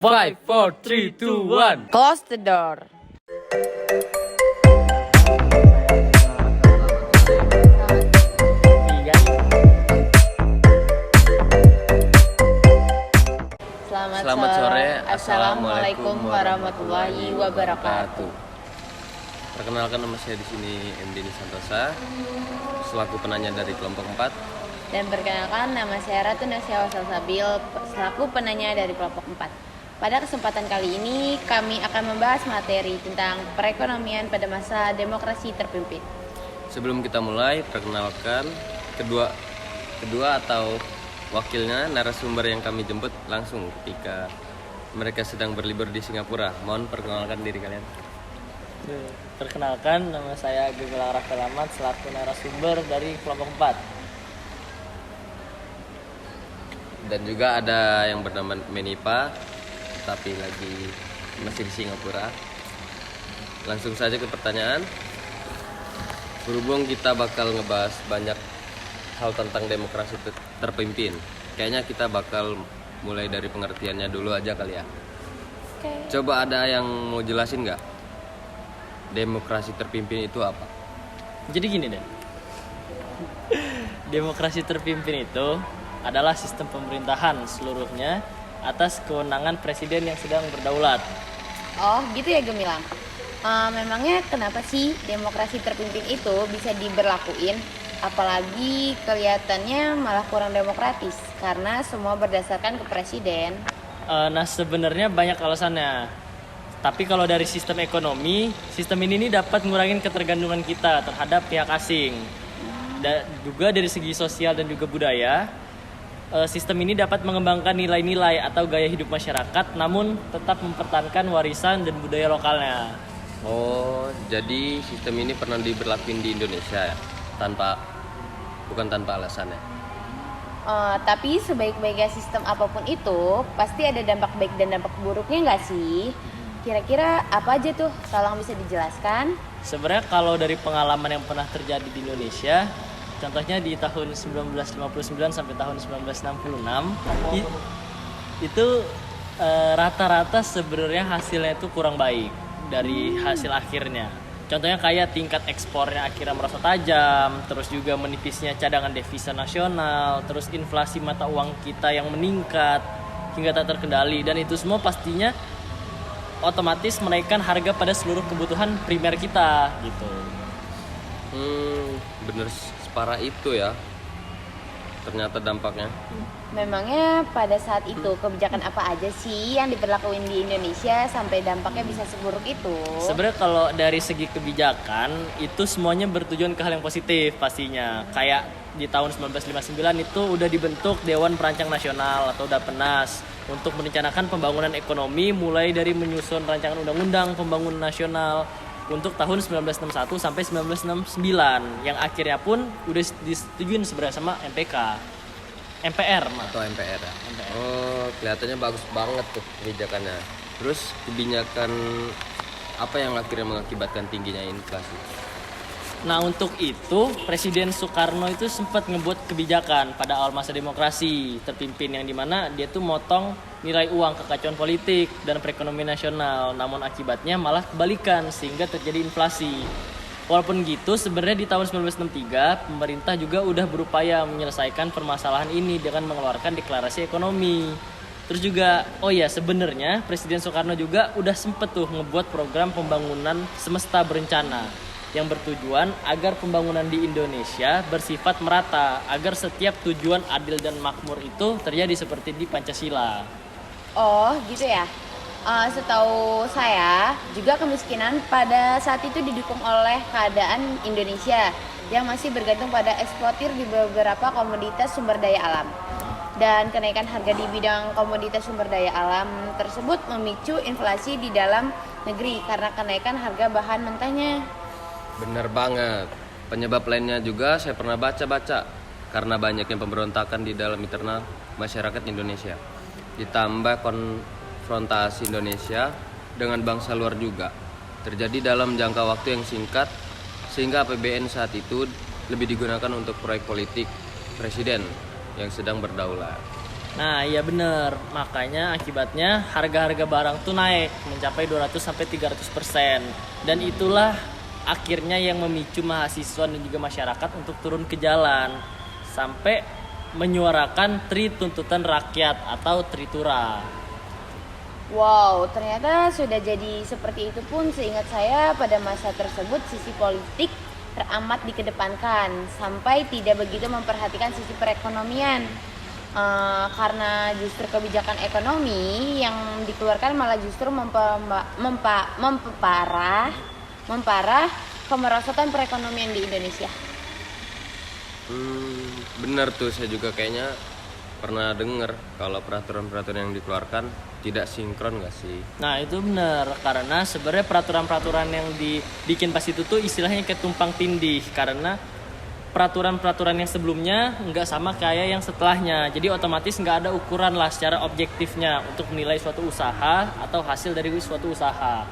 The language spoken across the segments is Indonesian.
5, 4, 3, 2, 1. Close the door. Selamat sore. Assalamualaikum warahmatullahi wabarakatuh. Perkenalkan, nama saya di sini MD Santosa, selaku penanya dari kelompok 4. Dan perkenalkan, nama saya Ratu Nasya Wasalsabil, selaku penanya dari kelompok 4. Pada kesempatan kali ini, kami akan membahas materi tentang perekonomian pada masa demokrasi terpimpin. Sebelum kita mulai, perkenalkan kedua atau wakilnya narasumber yang kami jemput langsung ketika mereka sedang berlibur di Singapura. Mohon perkenalkan diri kalian. Perkenalkan, nama saya Gemilang Rafael Ahmad selaku narasumber dari kelompok 4. Dan juga ada yang bernama Menipa, tapi masih di Singapura. Langsung saja ke pertanyaan. Berhubung kita bakal ngebahas banyak hal tentang demokrasi terpimpin, kayaknya kita bakal mulai dari pengertiannya dulu aja kali ya. Coba ada yang mau jelasin nggak? Demokrasi terpimpin itu apa? Jadi gini deh, demokrasi terpimpin itu adalah sistem pemerintahan seluruhnya atas kewenangan presiden yang sedang berdaulat. Oh gitu ya Gemilang. Memangnya kenapa sih demokrasi terpimpin itu bisa diberlakuin? Apalagi kelihatannya malah kurang demokratis karena semua berdasarkan ke presiden. Nah sebenarnya banyak alasannya. Tapi kalau dari sistem ekonomi, sistem ini dapat ngurangin ketergantungan kita terhadap pihak asing. Dan juga dari segi sosial dan juga budaya, sistem ini dapat mengembangkan nilai-nilai atau gaya hidup masyarakat, namun tetap mempertahankan warisan dan budaya lokalnya. Oh, jadi sistem ini pernah diberlakuin di Indonesia ya? Bukan tanpa alasan ya? Tapi sebaik-baiknya sistem apapun itu, pasti ada dampak baik dan dampak buruknya nggak sih? Kira-kira apa aja tuh? Tolong bisa dijelaskan. Sebenarnya kalau dari pengalaman yang pernah terjadi di Indonesia, contohnya di tahun 1959 sampai tahun 1966, itu rata-rata sebenarnya hasilnya itu kurang baik dari hasil akhirnya. Contohnya kayak tingkat ekspornya akhirnya merosot tajam, terus juga menipisnya cadangan devisa nasional, terus inflasi mata uang kita yang meningkat hingga tak terkendali, dan itu semua pastinya otomatis menaikkan harga pada seluruh kebutuhan primer kita gitu. Bener separah itu ya ternyata dampaknya. Memangnya pada saat itu kebijakan apa aja sih yang diberlakuin di Indonesia sampai dampaknya bisa seburuk itu? Sebenarnya kalau dari segi kebijakan itu semuanya bertujuan ke hal yang positif pastinya. Kayak di tahun 1959 itu udah dibentuk Dewan Perancang Nasional atau Dappenas untuk merencanakan pembangunan ekonomi, mulai dari menyusun rancangan undang-undang pembangunan nasional untuk tahun 1961 sampai 1969 yang akhirnya pun udah disetujuin sebenarnya sama MPR Atau MPR ya? MPR. Oh, kelihatannya bagus banget tuh kebijakannya. Terus kebijakan apa yang akhirnya mengakibatkan tingginya inflasi? Nah untuk itu Presiden Soekarno itu sempat ngebuat kebijakan pada awal masa demokrasi terpimpin yang dimana dia tuh motong nilai uang kekacauan politik dan perekonomian nasional. Namun akibatnya malah kebalikan sehingga terjadi inflasi. Walaupun gitu sebenarnya di tahun 1963 pemerintah juga udah berupaya menyelesaikan permasalahan ini dengan mengeluarkan deklarasi ekonomi. Terus juga sebenarnya Presiden Soekarno juga udah sempet tuh ngebuat program pembangunan semesta berencana yang bertujuan agar pembangunan di Indonesia bersifat merata, agar setiap tujuan adil dan makmur itu terjadi seperti di Pancasila. Oh gitu ya. Setahu saya juga kemiskinan pada saat itu didukung oleh keadaan Indonesia yang masih bergantung pada eksportir di beberapa komoditas sumber daya alam. Dan kenaikan harga di bidang komoditas sumber daya alam tersebut memicu inflasi di dalam negeri karena kenaikan harga bahan mentahnya. Bener banget. Penyebab lainnya juga saya pernah baca-baca karena banyaknya pemberontakan di dalam internal masyarakat Indonesia. Ditambah konfrontasi Indonesia dengan bangsa luar juga terjadi dalam jangka waktu yang singkat, sehingga APBN saat itu lebih digunakan untuk proyek politik presiden yang sedang berdaulat. Nah, iya bener. Makanya akibatnya harga-harga barang tuh naik mencapai 200 sampai 300%. Dan itulah akhirnya yang memicu mahasiswa dan juga masyarakat untuk turun ke jalan sampai menyuarakan tri tuntutan rakyat atau tritura. Wow, ternyata sudah jadi seperti itu pun seingat saya pada masa tersebut sisi politik teramat dikedepankan sampai tidak begitu memperhatikan sisi perekonomian. Karena justru kebijakan ekonomi yang dikeluarkan malah justru memparah kemerosotan perekonomian di Indonesia. Benar tuh, saya juga kayaknya pernah dengar kalau peraturan-peraturan yang dikeluarkan tidak sinkron nggak sih? Nah, itu benar karena sebenarnya peraturan-peraturan yang dibikin pas itu tuh istilahnya kayak tumpang tindih karena peraturan-peraturan yang sebelumnya nggak sama kayak yang setelahnya. Jadi otomatis nggak ada ukuran lah secara objektifnya untuk menilai suatu usaha atau hasil dari suatu usaha.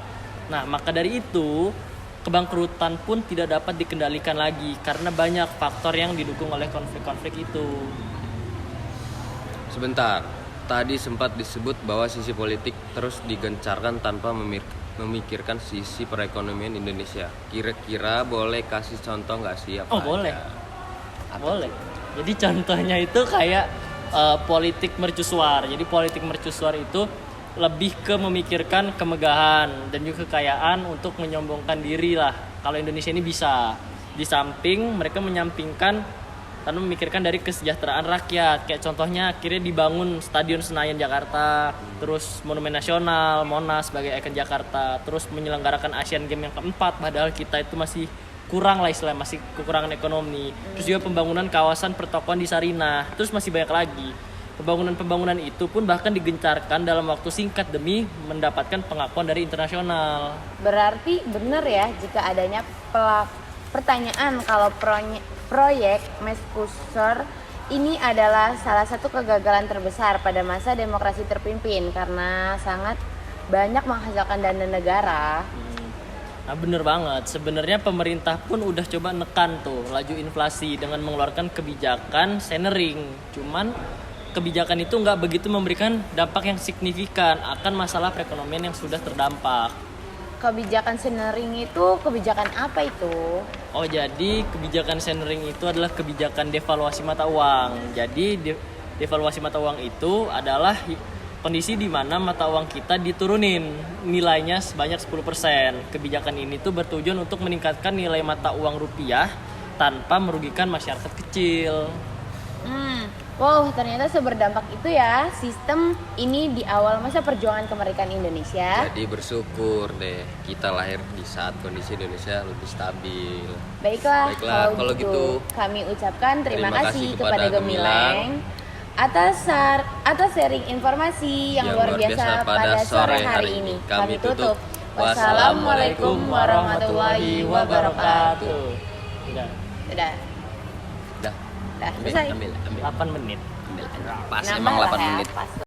Nah, maka dari itu kebangkrutan pun tidak dapat dikendalikan lagi karena banyak faktor yang didukung oleh konflik-konflik itu. Sebentar, tadi sempat disebut bahwa sisi politik terus digencarkan tanpa memikirkan sisi perekonomian Indonesia. Kira-kira boleh kasih contoh nggak sih? Apa Boleh. Apa Boleh. tuh? Jadi contohnya itu kayak politik mercusuar. Jadi politik mercusuar itu lebih ke memikirkan kemegahan dan juga kekayaan untuk menyombongkan diri lah. Kalau Indonesia ini bisa. Di samping mereka menyampingkan karena memikirkan dari kesejahteraan rakyat. Kayak contohnya akhirnya dibangun Stadion Senayan Jakarta, terus Monumen Nasional, Monas sebagai ikon Jakarta, terus menyelenggarakan Asian Games yang keempat, padahal kita itu masih kurang lah istilahnya, masih kekurangan ekonomi. Terus juga pembangunan kawasan pertokoan di Sarinah, terus masih banyak lagi. Pembangunan itu pun bahkan digencarkan dalam waktu singkat demi mendapatkan pengakuan dari internasional. Berarti benar ya jika adanya pertanyaan kalau proyek Mercusuar ini adalah salah satu kegagalan terbesar pada masa demokrasi terpimpin karena sangat banyak menghasilkan dana negara. Nah, bener banget. Sebenarnya pemerintah pun udah coba nekan tuh laju inflasi dengan mengeluarkan kebijakan centering. Cuman kebijakan itu nggak begitu memberikan dampak yang signifikan akan masalah perekonomian yang sudah terdampak. Kebijakan centering itu kebijakan apa itu? Oh, jadi kebijakan centering itu adalah kebijakan devaluasi mata uang. Jadi devaluasi mata uang itu adalah kondisi di mana mata uang kita diturunin nilainya sebanyak 10%. Kebijakan ini tuh bertujuan untuk meningkatkan nilai mata uang rupiah tanpa merugikan masyarakat kecil. Wow, ternyata seberdampak itu ya sistem ini di awal masa perjuangan kemerdekaan Indonesia. Jadi bersyukur deh kita lahir di saat kondisi Indonesia lebih stabil. Baiklah kalau gitu kami ucapkan terima kasih kepada Gemilang atas sharing informasi yang luar biasa pada sore hari ini. Kami tutup. Wassalamualaikum warahmatullahi wabarakatuh. Udah. Udah. Dah, Selesai. ambil. 8 menit. Pas Nambah emang lah 8 ya, menit. pas.